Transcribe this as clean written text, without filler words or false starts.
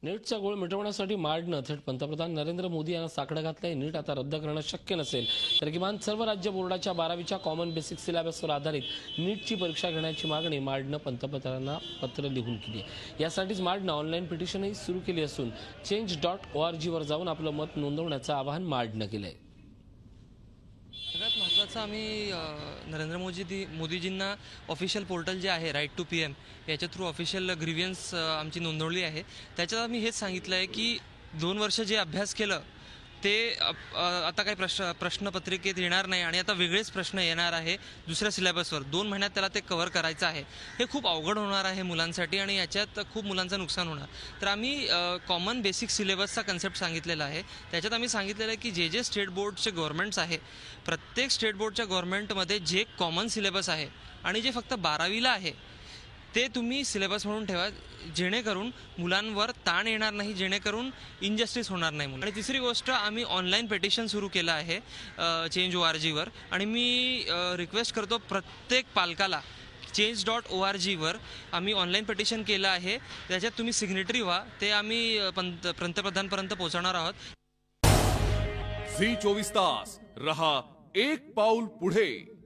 नीटचा गोळ मिटवण्यासाठी मार्डनं थेट पंतप्रधान नरेंद्र मोदी यांना साकडं घातलंय। नीट आता रद्द करणं शक्य नसेल तर किमान सर्व राज्य बोर्डाच्या 12वीच्या कॉमन बेसिक सिलेबसवर आधारित नीटची परीक्षा घेण्याची मागणी मार्डनं पंतप्रधानांना पत्र लिहून केली आहे। यासाठीच मार्डनं ऑनलाईन पिटिशनही सुरू केली असून change.org वर जाऊन आपलं मत नोंदवण्याचं आवाहन मार्डनं केलंय। सगळ्यात महत्त्वाचं आम्ही नरेंद्र मोदीजींना ऑफिशियल पोर्टल जे आहे राईट टू पीएम याच्या थ्रू ऑफिशियल ग्रीव्हन्स आमची नोंदवली आहे। त्याच्यात आम्ही हेच सांगितलं आहे की 2 वर्ष जे अभ्यास केलं ते आता काही प्रश्नपत्रिकेत येणार नाही आणि आता वेगळेच प्रश्न येणार आहे दुसऱ्या सिलेबसवर। 2 महिन्यात त्याला ते कव्हर करायचं आहे। हे खूप अवघड होणार आहे मुलांसाठी आणि याच्यात खूप मुलांचं नुकसान होणार। तर आम्ही कॉमन बेसिक सिलेबसचा कन्सेप्ट सांगितलेला आहे। त्याच्यात आम्ही सांगितलेलं आहे की जे स्टेट बोर्डचे गव्हर्नमेंट्स आहे, प्रत्येक स्टेट बोर्डच्या गव्हर्नमेंटमध्ये जे कॉमन सिलेबस आहे आणि जे फक्त 12वीला आहे ते तुम्ही सिलेबस म्हणून ठेवा, जेणेकरून मुलांवर ताण येणार नाही, जेणेकरून इनजस्टिस होणार नाही। आणि तिसरी गोष्ट, आम्ही ऑनलाईन पिटिशन सुरू केलं आहे change.org वर आणि मी रिक्वेस्ट करतो प्रत्येक पालकाला change.org वर आम्ही ऑनलाईन पिटिशन केलं आहे। त्याच्यात तुम्ही सिग्नेटरी व्हा, ते आम्ही पंतप्रधानांपर्यंत पोहोचवणार आहोत। झी 24 तास रहा एक पाऊल पुढे।